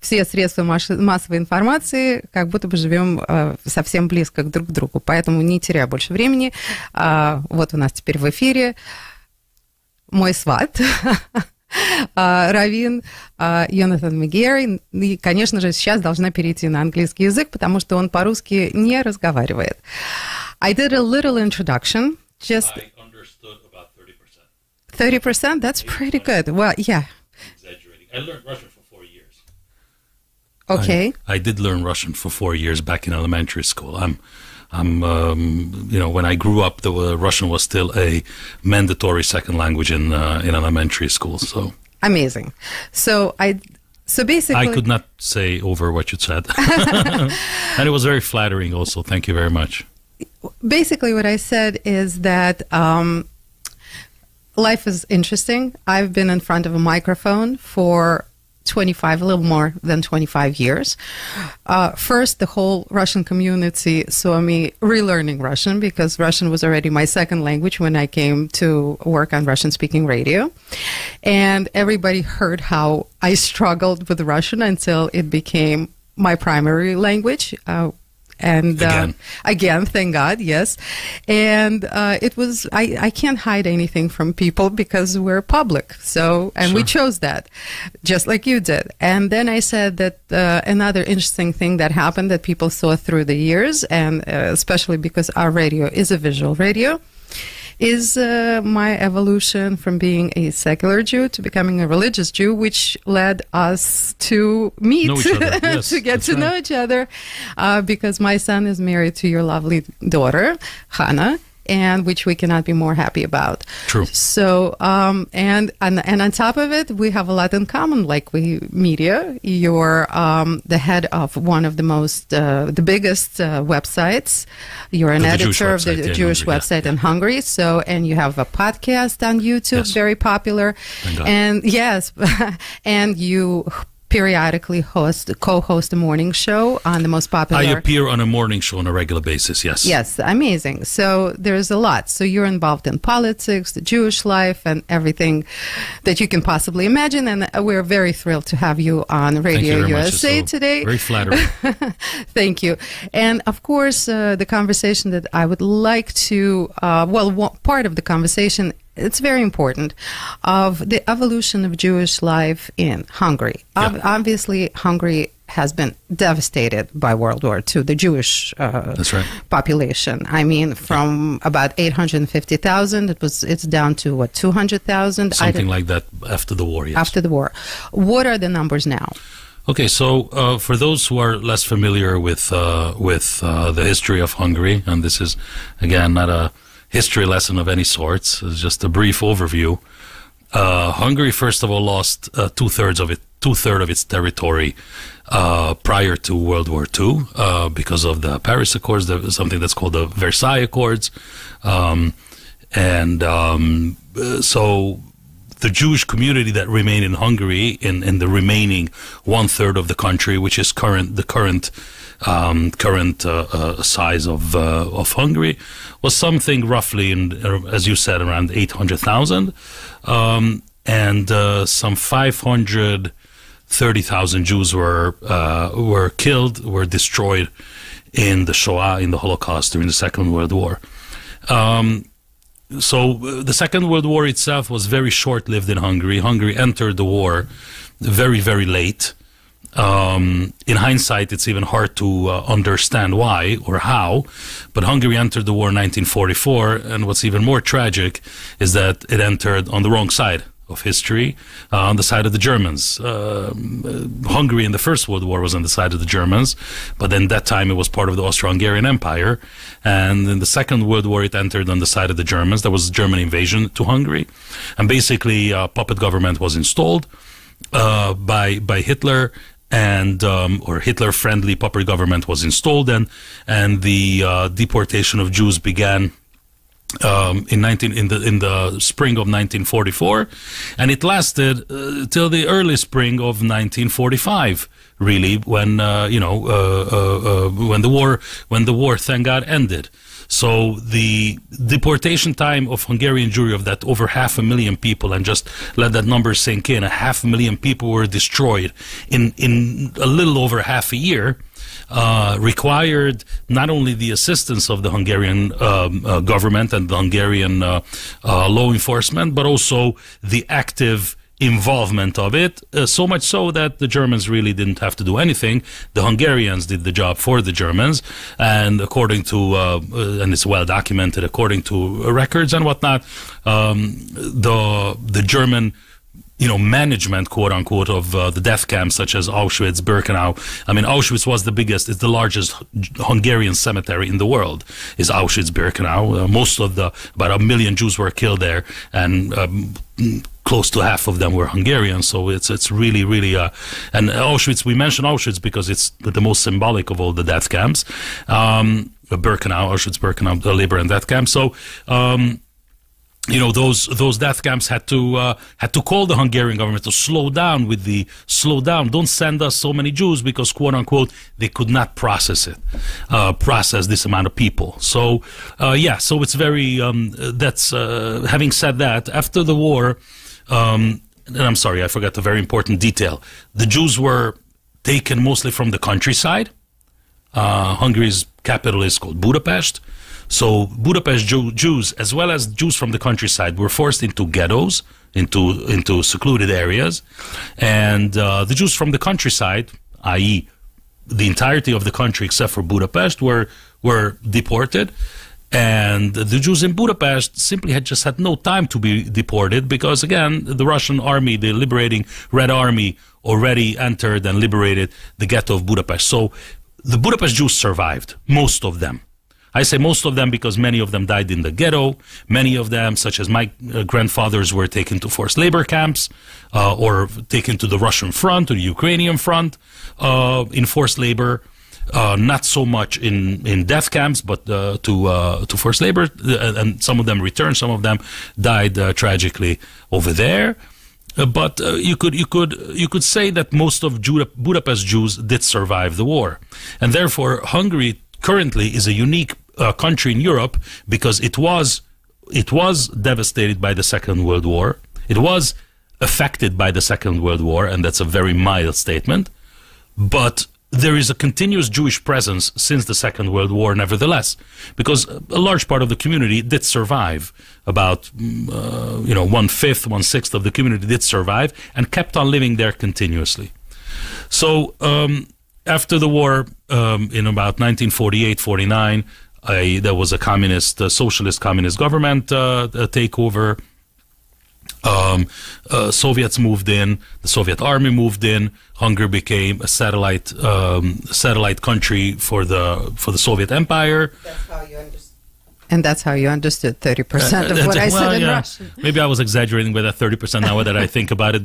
все средства массовой информации как будто бы живем совсем близко друг к другу. Поэтому, не теряя больше времени, вот у нас теперь в эфире мой сват, раввин Йонатан Мегер. И, конечно же, сейчас должна перейти на английский язык, потому что он по-русски не разговаривает. I did a little introduction. Just I understood about 30%. 30%? That's pretty good. Well, yeah. Exaggerating. I learned Russian for 4 years. Okay. I did learn Russian for 4 years back in elementary school. When I grew up, Russian was still a mandatory second language in elementary school. So amazing. So basically, I could not say over what you said, and it was very flattering. Also, thank you very much. Basically, what I said is that life is interesting. I've been in front of a microphone for a little more than 25 years. First, the whole Russian community saw me relearning Russian because Russian was already my second language when I came to work on Russian-speaking radio. And everybody heard how I struggled with Russian until it became my primary language. And again, thank God, yes. And it was, I can't hide anything from people because we're public. So, and we chose that, just like you did. And then I said that another interesting thing that happened that people saw through the years, and especially because our radio is a visual radio, is my evolution from being a secular Jew to becoming a religious Jew, which led us to meet, yes, to get to know each other, because my son is married to your lovely daughter, Hannah, and which we cannot be more happy about. True. So, and on top of it, we have a lot in common, like media. You're the head of one of the most, the biggest websites. You're an editor of the Jewish website in Hungary. So, and you have a podcast on YouTube, very popular. And yes, and you periodically co-host a morning show on the most popular... I appear on a morning show on a regular basis, yes. Yes, amazing. So there's a lot. So you're involved in politics, the Jewish life, and everything that you can possibly imagine. And we're very thrilled to have you on Radio USA today. Very flattering. Thank you. And of course, the conversation that I would like to... part of the conversation, it's very important, of the evolution of Jewish life in Hungary. Yeah. Obviously, Hungary has been devastated by World War II, the Jewish population. I mean, from about 850,000, it's down to, 200,000? Something like that after the war, yes. After the war. What are the numbers now? Okay, so for those who are less familiar with the history of Hungary, and this is, again, not a history lesson of any sorts, it's just a brief overview. Hungary, first of all, lost two-thirds of its territory prior to World War II because of the Paris Accords. There was something that's called the Versailles Accords, so the Jewish community that remained in Hungary, in the remaining one-third of the country, which is the current size of Hungary, was something roughly, as you said, around 800,000, and some 530,000 Jews were killed, were destroyed in the Shoah, in the Holocaust during the Second World War. So the Second World War itself was very short-lived in Hungary. Hungary entered the war very, very late. In hindsight, it's even hard to understand why or how, but Hungary entered the war in 1944, and what's even more tragic is that it entered on the wrong side of history, on the side of the Germans. Hungary in the First World War was on the side of the Germans, but then that time it was part of the Austro-Hungarian Empire, and in the Second World War it entered on the side of the Germans. There was a German invasion to Hungary, and basically a puppet government was installed by Hitler, and or Hitler-friendly puppet government was installed, and the deportation of Jews began in the spring of 1944, and it lasted till the early spring of 1945. Really, when the war, thank God, ended. So the deportation time of Hungarian Jewry of that over 500,000 people, and just let that number sink in, 500,000 people were destroyed in a little over half a year, required not only the assistance of the Hungarian government and the Hungarian law enforcement, but also the active involvement of it, so much so that the Germans really didn't have to do anything. The Hungarians did the job for the Germans, and according to, and it's well documented, according to records and whatnot, the German management, quote unquote, of the death camps such as Auschwitz, Birkenau. I mean, Auschwitz was the biggest, it's the largest Hungarian cemetery in the world, is Auschwitz, Birkenau. Most of about 1 million Jews were killed there, and close to half of them were Hungarian. So it's really, really, and Auschwitz, we mention Auschwitz because it's the most symbolic of all the death camps. Birkenau, Auschwitz, Birkenau, the labor and death camps. So, those death camps had to call the Hungarian government to slow down. Don't send us so many Jews, because, quote unquote, they could not process this amount of people. So so it's very having said that, after the war, and I'm sorry, I forgot a very important detail. The Jews were taken mostly from the countryside. Hungary's capital is called Budapest. So Budapest Jews, as well as Jews from the countryside, were forced into ghettos, into secluded areas, and the Jews from the countryside, i.e., the entirety of the country except for Budapest, were deported. And the Jews in Budapest simply had no time to be deported, because, again, the Russian army, the liberating Red Army, already entered and liberated the ghetto of Budapest. So the Budapest Jews survived, most of them. I say most of them because many of them died in the ghetto. Many of them, such as my grandfathers, were taken to forced labor camps, or taken to the Russian front or the Ukrainian front in forced labor. Not so much in death camps, but to forced labor, and some of them returned. Some of them died tragically over there. But you could say that most of Budapest Jews did survive the war, and therefore Hungary currently is a unique country in Europe, because it was devastated by the Second World War. It was affected by the Second World War, and that's a very mild statement. But there is a continuous Jewish presence since the Second World War, nevertheless, because a large part of the community did survive. About 1/5, 1/6 of the community did survive and kept on living there continuously. So after the war, in about 1948-49, there was a socialist communist government takeover. Soviets moved in, the Soviet army moved in. Hungary became a satellite country for the Soviet Empire. That's how you understand. And that's how you understood 30% of what I said in Russian. Maybe I was exaggerating by that 30% now that I think about it,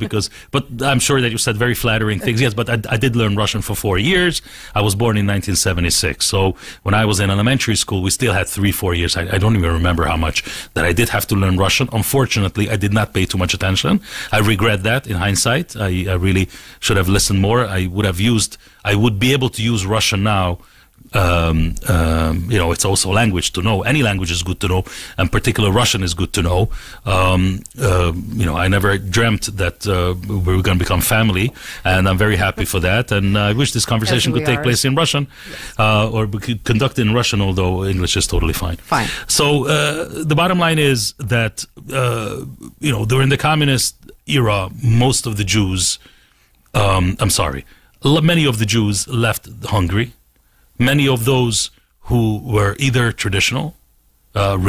but I'm sure that you said very flattering things. Yes, but I did learn Russian for 4 years. I was born in 1976. So when I was in elementary school, we still had 3-4 years. I don't even remember how much that I did have to learn Russian. Unfortunately, I did not pay too much attention. I regret that in hindsight. I really should have listened more. I would be able to use Russian now. It's also a language to know. Any language is good to know, and particular Russian is good to know. I never dreamt that we were going to become family, and I'm very happy for that. And I wish this conversation could take place in Russian, or we could conduct it in Russian, although English is totally fine. Fine. So the bottom line is that during the communist era, most of the Jews, many of the Jews left Hungary. Many of those who were either traditional,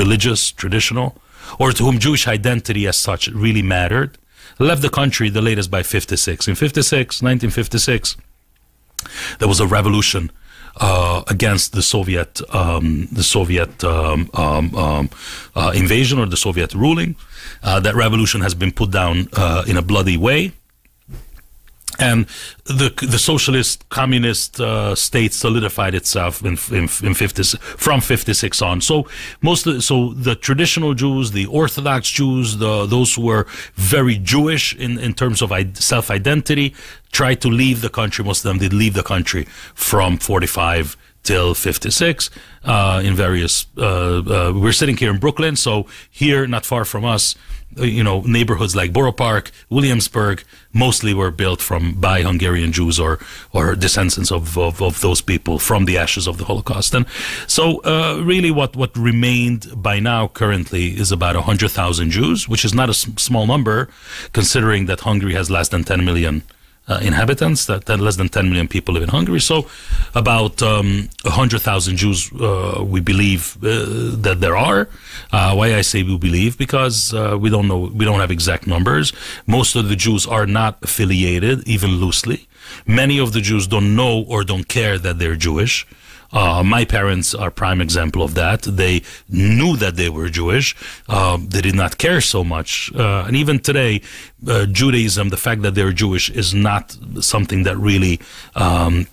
religious, traditional, or to whom Jewish identity as such really mattered, left the country the latest by 1956. In 1956, there was a revolution against the Soviet invasion or the Soviet ruling. That revolution has been put down in a bloody way. And the socialist communist state solidified itself from 1956 on. So the traditional Jews, the Orthodox Jews, those who were very Jewish in terms of self-identity, tried to leave the country. Most of them did leave the country from 1945 till 56 in various. We're sitting here in Brooklyn, so here, not far from us, neighborhoods like Borough Park, Williamsburg, mostly were built by Hungarian Jews or descendants of those people from the ashes of the Holocaust. And so really what remained by now currently is about 100,000 Jews, which is not a small number, considering that Hungary has less than 10 million inhabitants, that less than 10 million people live in Hungary. So about 100,000 Jews we believe that there are. Why I say we believe? Because we don't know, we don't have exact numbers. Most of the Jews are not affiliated, even loosely. Many of the Jews don't know or don't care that they're Jewish. My parents are prime example of that. They knew that they were Jewish. They did not care so much. And even today, Judaism, the fact that they're Jewish, is not something that really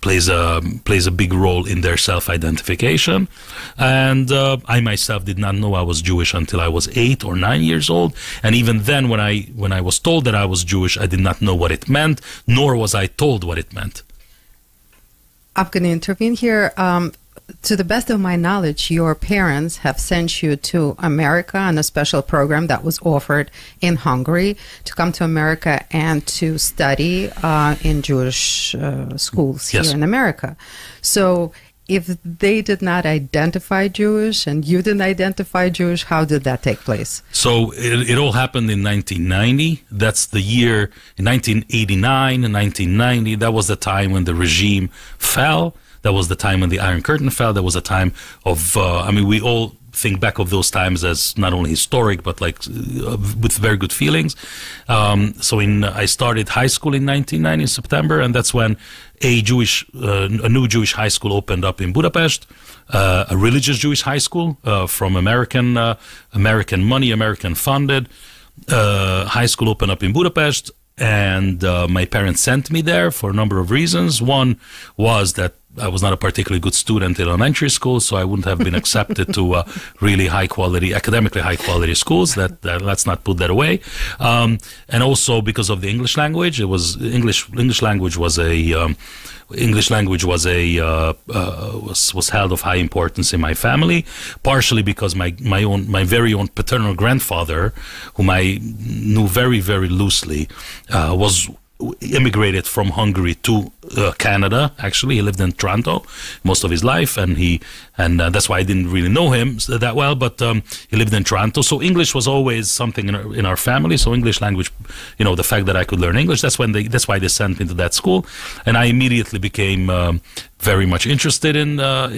plays a big role in their self-identification. And I myself did not know I was Jewish until I was 8 or 9 years old. And even then, when I was told that I was Jewish, I did not know what it meant, nor was I told what it meant. I'm going to intervene here. To the best of my knowledge, your parents have sent you to America on a special program that was offered in Hungary to come to America and to study in Jewish schools here in America. So if they did not identify Jewish and you didn't identify Jewish, how did that take place? So it all happened in 1990. That's the year, in 1989 and 1990, that was the time when the regime fell. That was the time when the Iron Curtain fell. That was a time of, we all think back of those times as not only historic, but with very good feelings. I started high school in 1990 in September, and that's when a new Jewish high school opened up in Budapest, a religious Jewish high school from American money, American funded high school opened up in Budapest. And my parents sent me there for a number of reasons. One was that I was not a particularly good student in elementary school, so I wouldn't have been accepted to really academically high quality schools. That let's not put that away. And also because of the English language, it was English language was held of high importance in my family, partially because my very own paternal grandfather, whom I knew very, very loosely, was immigrated from Hungary to Canada. Actually, he lived in Toronto most of his life, and that's why I didn't really know him that well. But he lived in Toronto, so English was always something in our family. So English language, the fact that I could learn English, that's why they sent me to that school, and I immediately became very much interested in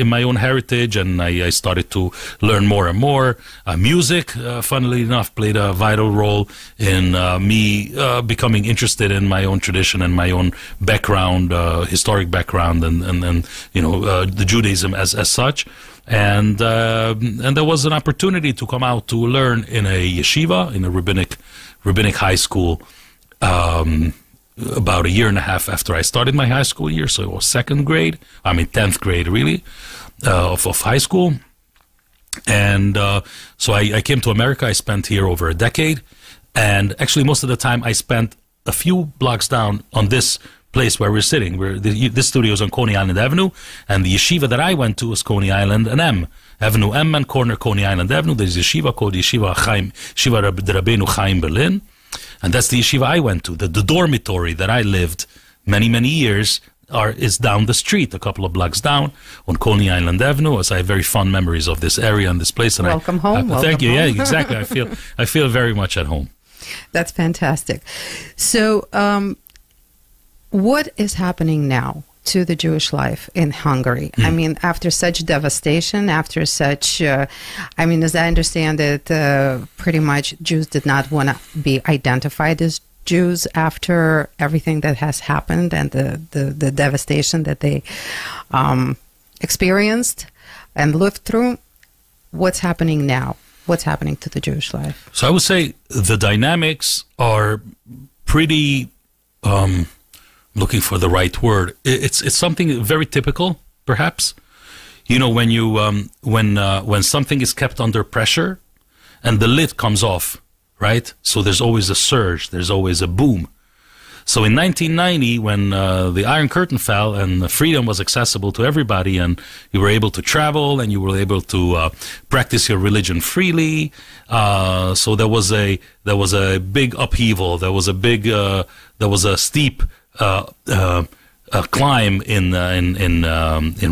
my own heritage, and I started to learn more and more. Music, funnily enough, played a vital role in me becoming interested in my own tradition and my own background, historic background, and the Judaism as such. And there was an opportunity to come out to learn in a yeshiva, in a rabbinic high school. About a year and a half after I started my high school year, so it was 10th grade really, of high school. And so I came to America. I spent here over a decade, and actually most of the time I spent a few blocks down on this place where we're sitting. This studio is on Coney Island Avenue, and the yeshiva that I went to was Coney Island and Avenue M and corner Coney Island Avenue. There's a yeshiva called Yeshiva Rabbeinu Chaim Berlin. And that's the yeshiva I went to. The dormitory that I lived many, many years is down the street, a couple of blocks down on Coney Island Avenue. As I have very fond memories of this area and this place. And welcome home. Thank you. Yeah, exactly. I feel very much at home. That's fantastic. So, what is happening now to the Jewish life in Hungary? I mean, after such devastation, after such, as I understand it, pretty much Jews did not want to be identified as Jews after everything that has happened and the devastation that they experienced and lived through. What's happening now? What's happening to the Jewish life? So I would say the dynamics are pretty... looking for the right word. It's something very typical, perhaps. When something is kept under pressure, and the lid comes off, right? So there's always a surge. There's always a boom. So in 1990, when the Iron Curtain fell and freedom was accessible to everybody, and you were able to travel and you were able to practice your religion freely, so there was a big upheaval. There was a steep climb in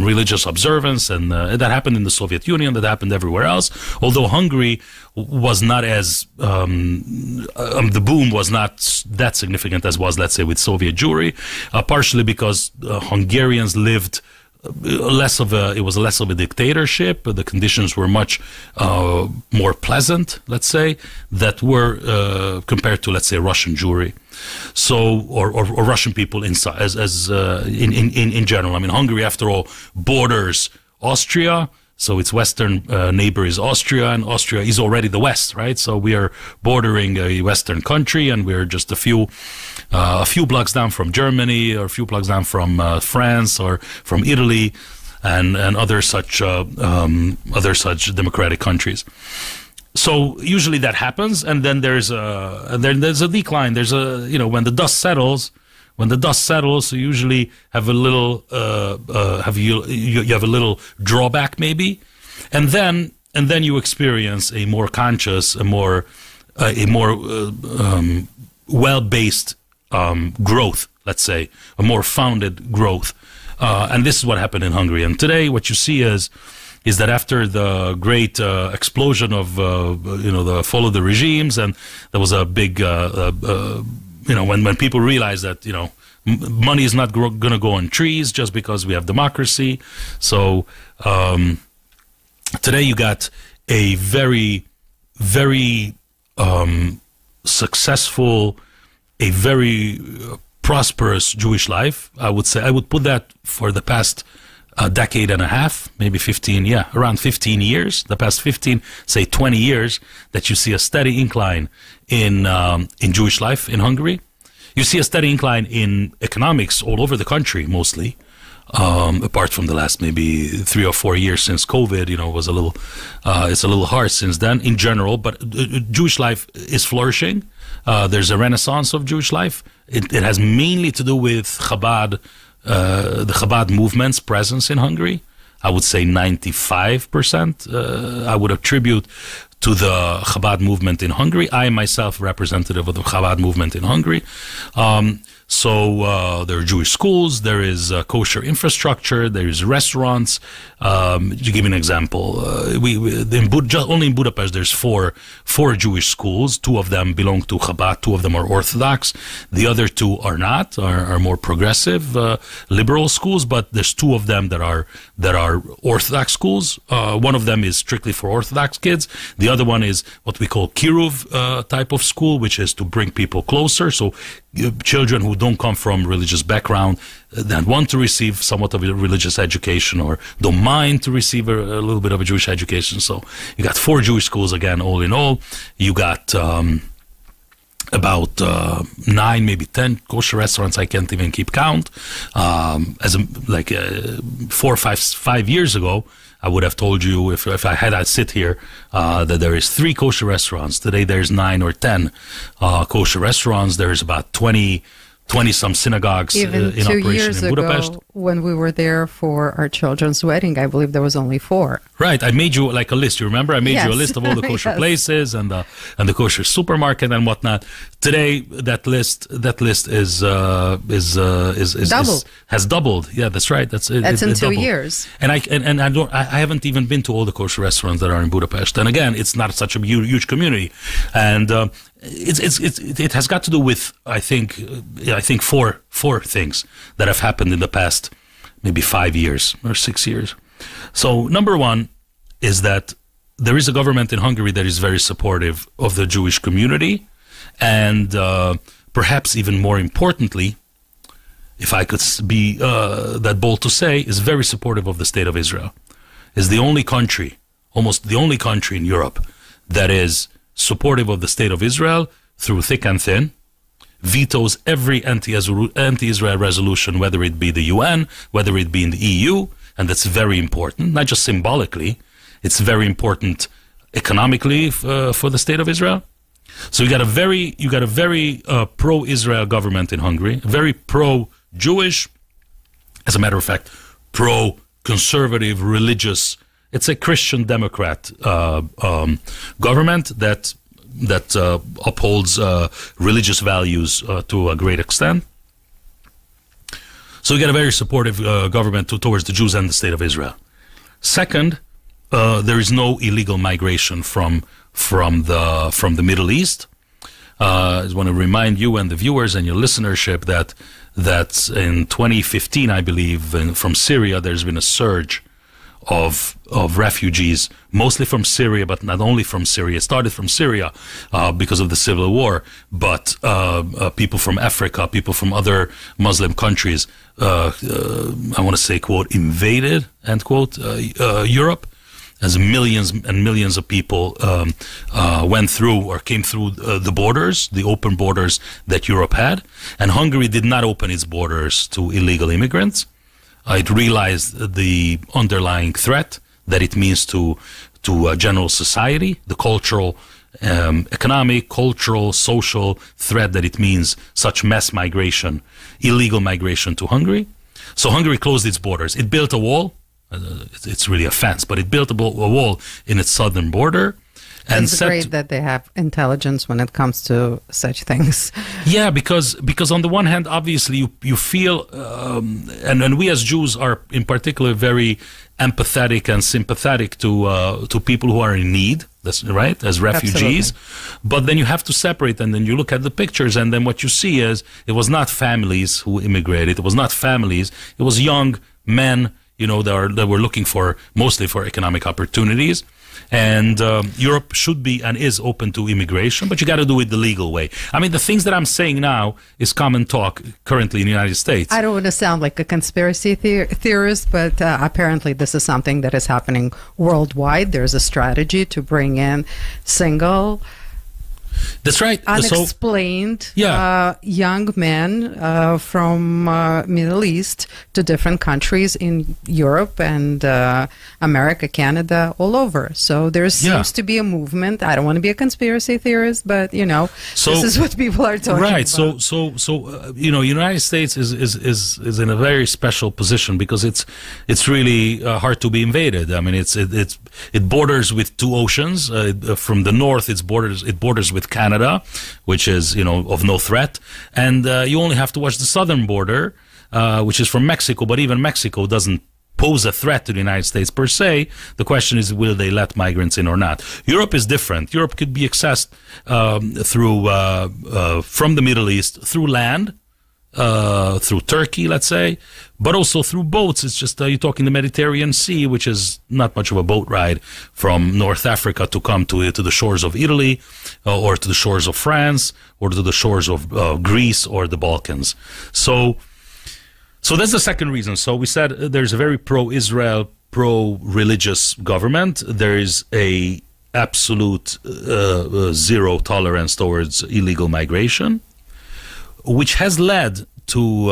religious observance, and that happened in the Soviet Union. That happened everywhere else. Although Hungary was not as the boom was not that significant as was, let's say, with Soviet Jewry, partially because Hungarians lived it was less of a dictatorship. The conditions were much more pleasant, let's say, that were compared to, let's say, Russian Jewry. So, or Russian people in general. I mean, Hungary, after all, borders Austria. So its western neighbor is Austria, and Austria is already the West, right? So we are bordering a Western country, and we're just a few blocks down from Germany, or a few blocks down from France, or from Italy, and other such democratic countries. So usually that happens, and then there's a decline. There's when the dust settles. When the dust settles, you usually have a little you have a little drawback maybe, and then you experience a more conscious, a more well-based growth. Let's say a more founded growth, and this is what happened in Hungary. And today, what you see is that after the great explosion of the fall of the regimes, and there was a big when people realize that money is not going to go on trees just because we have democracy. So today you got a very, very successful, a very prosperous Jewish life. I would say I would put that for the past decade and a half, maybe 15, around 15 years, the past 15, say 20 years, that you see a steady incline in Jewish life in Hungary. You see a steady incline in economics all over the country, mostly, apart from the last maybe 3 or 4 years since COVID. Was a little, it's a little hard since then in general, but Jewish life is flourishing. There's a renaissance of Jewish life. It has mainly to do with Chabad, the Chabad movement's presence in Hungary. I would say 95%. I would attribute to the Chabad movement in Hungary. I am myself representative of the Chabad movement in Hungary. So there are Jewish schools, there is kosher infrastructure, there is restaurants. To give you an example, only in Budapest there's four Jewish schools. 2 of them belong to Chabad, 2 of them are Orthodox. The other 2 are not, are more progressive, liberal schools. But there's 2 of them that are Orthodox schools. One of them is strictly for Orthodox kids. The other one is what we call kiruv type of school, which is to bring people closer. So children who don't come from religious background that want to receive somewhat of a religious education, or don't mind to receive a little bit of a Jewish education. So you got 4 Jewish schools again, all in all. You got about 9, maybe 10 kosher restaurants. I can't even keep count. 4 or 5 years ago, I would have told you, if I had I sit here, that there is 3 kosher restaurants. Today there's 9 or 10 kosher restaurants. There's about 20-some synagogues in operation in Budapest. Ago, when we were there for our children's wedding, I believe there was only 4. Right, I made you like a list. You remember? I made you a list of all the kosher places and the kosher supermarket and whatnot. Today, that list is has doubled. Yeah, that's right. That's in 2 doubled. years. And I haven't even been to all the kosher restaurants that are in Budapest. And again, it's not such a huge community, and it has got to do with I think 4 things that have happened in the past maybe 5 years or 6 years. So number one is that there is a government in Hungary that is very supportive of the Jewish community, and perhaps even more importantly, if I could be that bold to say, is very supportive of the state of Israel. Is the only country, almost the only country in Europe, that is supportive of the state of Israel through thick and thin, vetoes every anti-Israel resolution, whether it be the UN, whether it be in the EU, and that's very important, not just symbolically, it's very important economically for the state of Israel. So you got a very pro-Israel government in Hungary, very pro-Jewish, as a matter of fact, pro-conservative, religious. It's a Christian Democrat government that upholds religious values to a great extent. So we got a very supportive government towards the Jews and the state of Israel. Second, there is no illegal migration from the Middle East. I just want to remind you and the viewers and your listenership that in 2015, I believe, from Syria, there's been a surge of refugees, mostly from Syria, but not only from Syria. It started from Syria because of the civil war, but people from Africa, people from other Muslim countries, I want to say, quote, invaded, end quote, Europe, as millions and millions of people went through or came through the borders, the open borders that Europe had. And Hungary did not open its borders to illegal immigrants. It realized the underlying threat that it means to general society, the cultural, economic, cultural, social threat that it means, such mass migration, illegal migration to Hungary. So Hungary closed its borders. It built a wall. It's really a fence, but it built a wall in its southern border. And it's great that they have intelligence when it comes to such things. Yeah, because on the one hand, obviously you feel, and we as Jews are in particular very empathetic and sympathetic to people who are in need. That's right, as refugees. Absolutely. But then you have to separate, and then you look at the pictures, and then what you see is it was not families who immigrated. It was not families. It was young men, that were looking mostly for economic opportunities. And Europe should be and is open to immigration, but you got to do it the legal way. I mean, the things that I'm saying now is common talk currently in the United States. I don't want to sound like a conspiracy theorist, but apparently this is something that is happening worldwide. There's a strategy to bring in single, that's right, unexplained young men from Middle East to different countries in Europe and America, Canada, all over. So there seems to be a movement. I don't want to be a conspiracy theorist, but this is what people are talking about. Right. So United States is in a very special position because it's really hard to be invaded. I mean, it borders with two oceans. From the north, it borders with Canada, which is of no threat, and you only have to watch the southern border, which is from Mexico. But even Mexico doesn't pose a threat to the United States per se. The question is, will they let migrants in or not? Europe is different. Europe could be accessed through from the Middle East through land. Through Turkey, let's say, but also through boats. It's just you're talking the Mediterranean Sea, which is not much of a boat ride from North Africa to come to the shores of Italy, or to the shores of France, or to the shores of Greece or the Balkans. So that's the second reason. So we said there's a very pro-Israel, pro-religious government. There is a absolute zero tolerance towards illegal migration, which has led to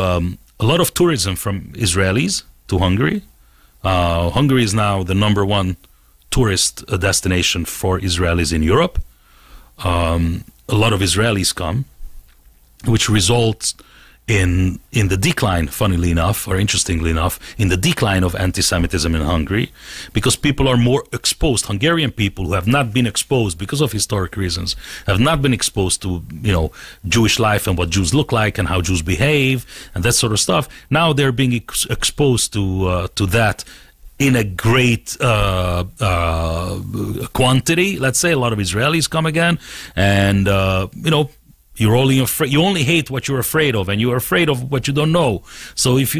a lot of tourism from Israelis to Hungary. Hungary is now the #1 tourist destination for Israelis in Europe. A lot of Israelis come, which results in the decline, funnily enough, or interestingly enough, in the decline of anti-Semitism in Hungary, because people are more exposed. Hungarian people who have not been exposed because of historic reasons, have not been exposed to, Jewish life and what Jews look like and how Jews behave and that sort of stuff. Now they're being exposed to that in a great quantity. Let's say a lot of Israelis come again, and you're only afraid. You only hate what you're afraid of, and you're afraid of what you don't know. So if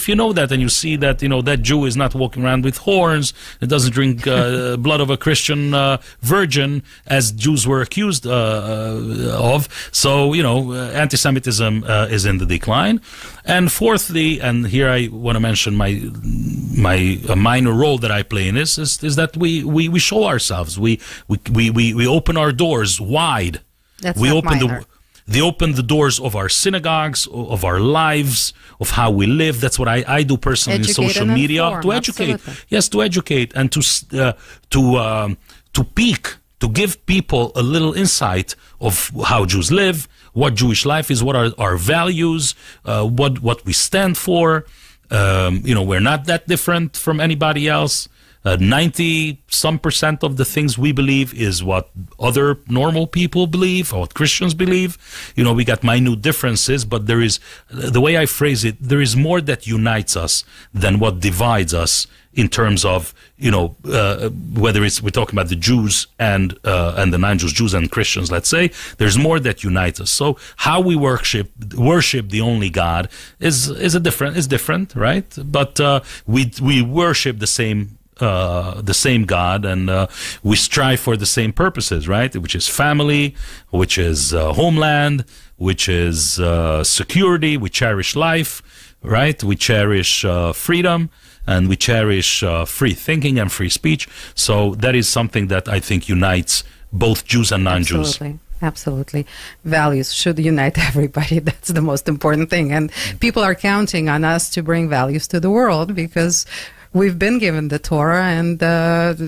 you know that, and you see that that Jew is not walking around with horns, it doesn't drink blood of a Christian virgin, as Jews were accused of. So anti-Semitism is in the decline. And fourthly, and here I want to mention my minor role that I play in this is that we show ourselves. We open our doors wide. That's not minor. They open the doors of our synagogues, of our lives, of how we live. That's what I do personally in social media. To educate. Absolutely. Yes, to educate and to peek to give people a little insight of how Jews live, what Jewish life is, what are our values, what we stand for. We're not that different from anybody else. 90% of the things we believe is what other normal people believe, or what Christians believe. We got minute differences, but there is, the way I phrase it, there is more that unites us than what divides us in terms of, whether we're talking about the Jews and the non-Jews, Jews and Christians, let's say, there's more that unites us. So how we worship the only God is different, right? But we worship the same God, and we strive for the same purposes, right? Which is family, which is homeland, which is security. We cherish life, right? We cherish freedom, and we cherish free thinking and free speech. So that is something that I think unites both Jews and non-Jews. Absolutely. Values should unite everybody. That's the most important thing. And people are counting on us to bring values to the world, because we've been given the Torah, and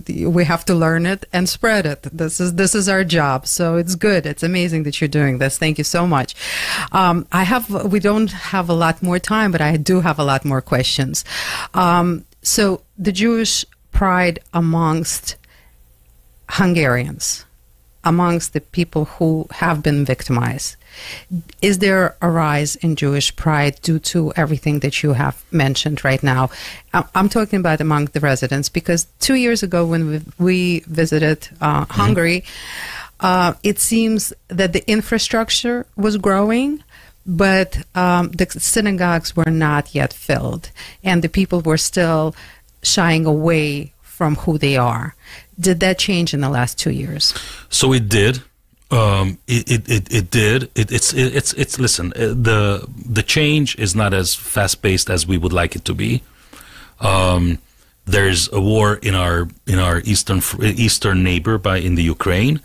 we have to learn it and spread it. This is our job. So it's good. It's amazing that you're doing this. Thank you so much. We don't have a lot more time, but I do have a lot more questions. So the Jewish pride amongst Hungarians, amongst the people who have been victimized, is there a rise in Jewish pride due to everything that you have mentioned right now? I'm talking about among the residents, because 2 years ago when we visited Hungary, it seems that the infrastructure was growing, but the synagogues were not yet filled, and the people were still shying away from who they are. Did that change in the last 2 years? So it did. It did. It's listen, the change is not as fast paced as we would like it to be. There's a war in our eastern neighbor in the Ukraine,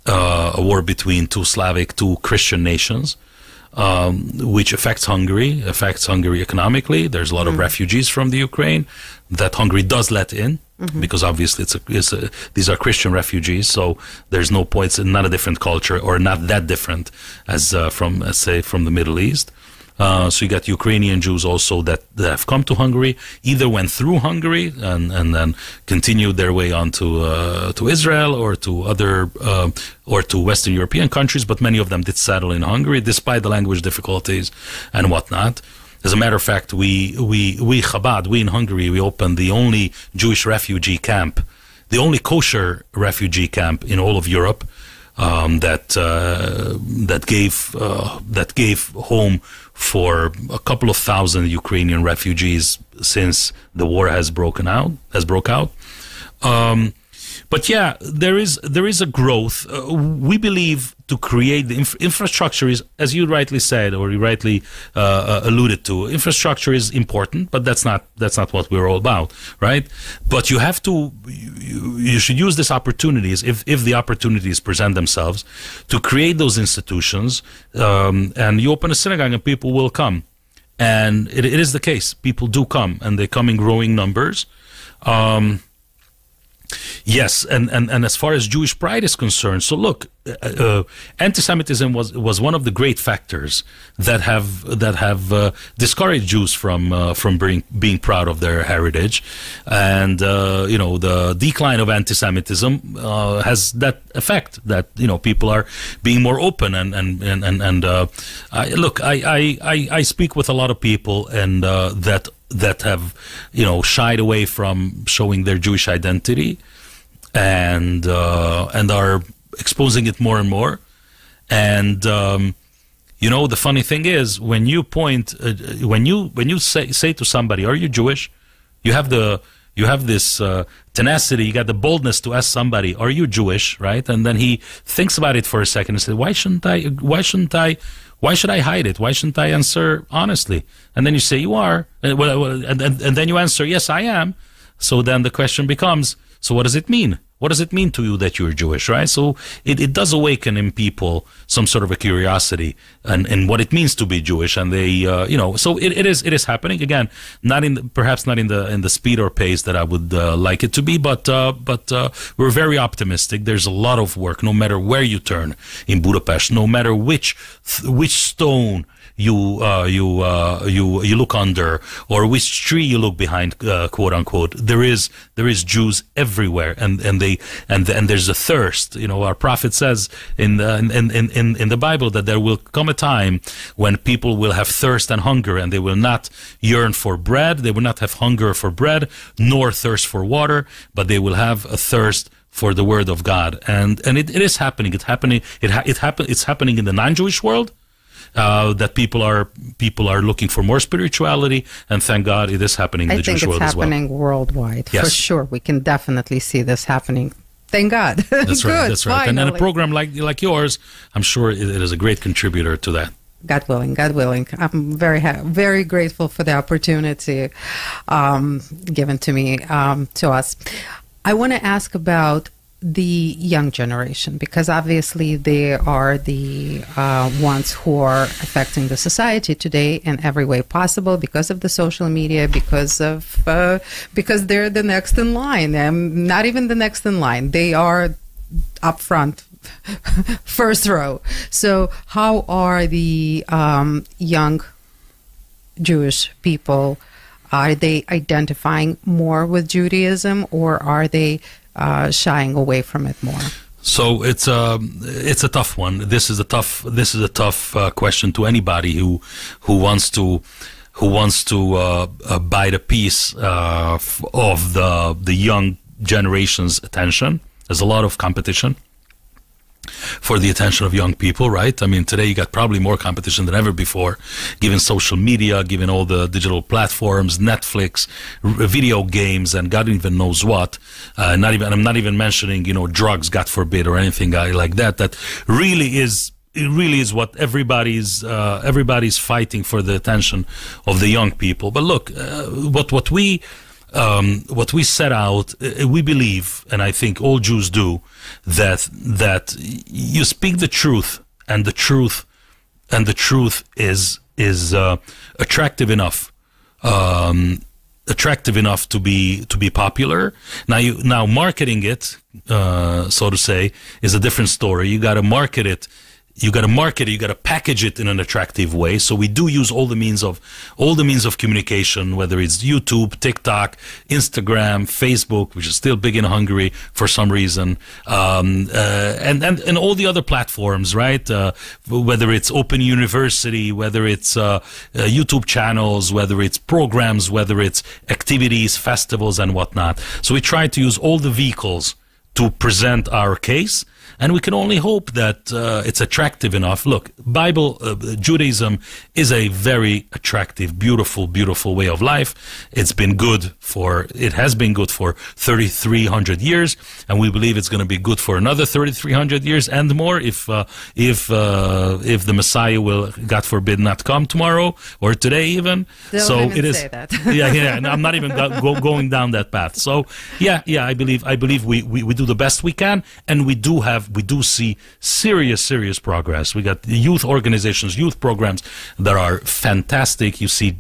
a war between two Christian nations, which affects Hungary economically. There's a lot of refugees from the Ukraine that Hungary does let in. Because obviously these are Christian refugees, so there's no point. It's not a different culture, or not that different as from the Middle East. So you got Ukrainian Jews also that have come to Hungary, either went through Hungary and then continued their way on to Israel or to other or to Western European countries, but many of them did settle in Hungary despite the language difficulties and whatnot. As a matter of fact, we Chabad, we in Hungary, we opened the only Jewish refugee camp, the only kosher refugee camp in all of Europe, that gave home for a couple of thousand Ukrainian refugees since the war has broke out. But yeah, there is a growth. We believe to create the infrastructure is, as you rightly said, or you rightly alluded to, infrastructure is important, but that's not what we're all about, right? But you have to, you should use these opportunities, if the opportunities present themselves, to create those institutions, and you open a synagogue and people will come. And it is the case. People do come, and they come in growing numbers. Yes, and as far as Jewish pride is concerned, so look, anti-Semitism was one of the great factors that have discouraged Jews from being proud of their heritage, and the decline of anti-Semitism has that effect, that people are being more open I speak with a lot of people and that have shied away from showing their Jewish identity and are exposing it more and more. And the funny thing is, when you point when you say to somebody, "Are you Jewish?" you have this tenacity, you got the boldness to ask somebody, "Are you Jewish?" right? And then he thinks about it for a second and says, why should I hide it? Why shouldn't I answer honestly? And then you say, "You are," and then you answer, "Yes, I am." So then the question becomes, So what does it mean? What does it mean to you that you're Jewish, right? So it does awaken in people some sort of a curiosity and what it means to be Jewish, and they so it is happening again, perhaps not in the speed or pace that I would like it to be, but we're very optimistic. There's a lot of work, no matter where you turn in Budapest, no matter which stone you look under or which tree you look behind, quote unquote. There is Jews everywhere, and there's a thirst. Our prophet says in the Bible that there will come a time when people will have thirst and hunger, and they will not yearn for bread. They will not have hunger for bread nor thirst for water, but they will have a thirst for the word of God. And it is happening. It's happening in the non-Jewish world. That people are looking for more spirituality, and thank God it is happening in the Jewish world as well. I think it's happening worldwide, yes. For sure. We can definitely see this happening. Thank God. That's right. Good, that's right. And a program like yours, I'm sure it is a great contributor to that. God willing. I'm very grateful for the opportunity given to me, to us. I want to ask about the young generation, because obviously they are the ones who are affecting the society today in every way possible, because of the social media, because they're the next in line. Not even the next in line. They are up front, first row. So how are the young Jewish people? Are they identifying more with Judaism, or are they shying away from it more? So it's a tough one. This is a tough question to anybody who wants to bite a piece of the young generation's attention. There's a lot of competition for the attention of young people, right? I mean, today you got probably more competition than ever before, given social media, given all the digital platforms, Netflix, video games, and God even knows what. I'm not even mentioning, drugs, God forbid, or anything like that. That really is what everybody's fighting for the attention of the young people. But look, what we set out, we believe, and I think all Jews do, that you speak the truth, and the truth is attractive enough to be popular. Now marketing it, so to say, is a different story. You got to market it. You got to package it in an attractive way. So we do use all the means of communication, whether it's YouTube, TikTok, Instagram, Facebook, which is still big in Hungary for some reason, and all the other platforms, right? Whether it's Open University, whether it's YouTube channels, whether it's programs, whether it's activities, festivals, and whatnot. So we try to use all the vehicles to present our case. And we can only hope that it's attractive enough. Look, Judaism is a very attractive, beautiful, beautiful way of life. It has been good for 3,300 years, and we believe it's going to be good for another 3,300 years and more if the Messiah will, God forbid, not come tomorrow or today even. Don't even say that. yeah. I'm not even going down that path. So yeah. I believe we do the best we can, and we do see serious progress. We got youth organizations, youth programs that are fantastic. You see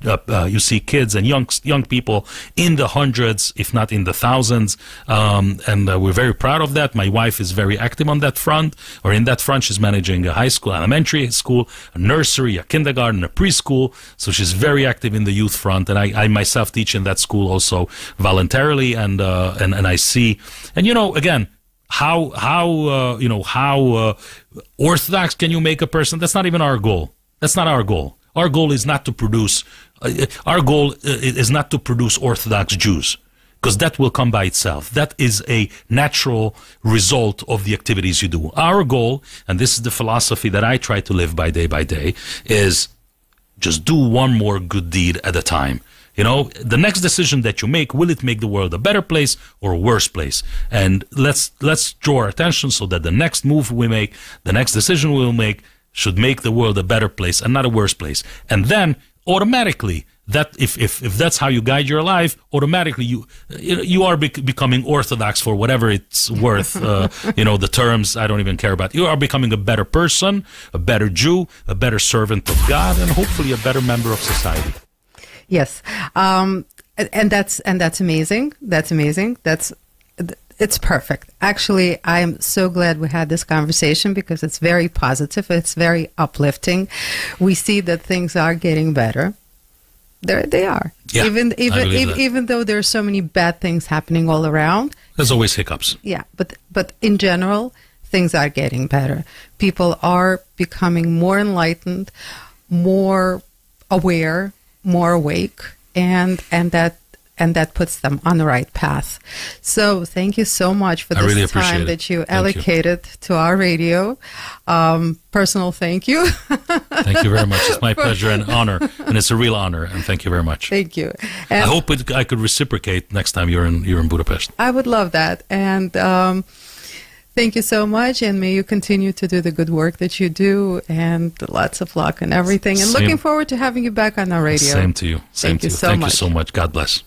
kids and young people in the hundreds, if not in the thousands, and we're very proud of that. My wife is very active on that front, or in that front. She's managing a high school, elementary school, a nursery, a kindergarten, a preschool. So she's very active in the youth front, and I myself teach in that school also voluntarily, and I see, and again, how orthodox can you make a person? That's not even our goal. That's not our goal. Our goal is not to produce. Our goal is not to produce Orthodox Jews, because that will come by itself. That is a natural result of the activities you do. Our goal, and this is the philosophy that I try to live by day, is just do one more good deed at a time. The next decision that you make, will it make the world a better place or a worse place? And let's draw our attention so that the next move we make, the next decision we'll make, should make the world a better place and not a worse place. And then automatically that if that's how you guide your life, automatically you are becoming orthodox, for whatever it's worth. The terms I don't even care about. You are becoming a better person, a better Jew, a better servant of God, and hopefully a better member of society. Yes, and that's amazing. That's amazing. It's perfect. Actually, I am so glad we had this conversation because it's very positive. It's very uplifting. We see that things are getting better. They are. Yeah, even though there are so many bad things happening all around. There's always hiccups. Yeah, but in general, things are getting better. People are becoming more enlightened, more aware, more awake, and that puts them on the right path. So thank you so much for this time that you allocated to our radio. Personal thank you. Thank you very much. It's my pleasure and honor, and it's a real honor. And thank you very much. Thank you. And I hope I could reciprocate next time you're in Budapest. I would love that. And thank you so much, and may you continue to do the good work that you do, and lots of luck and everything. And looking forward to having you back on our radio. Same to you. Thank you so much. Thank you so much. God bless.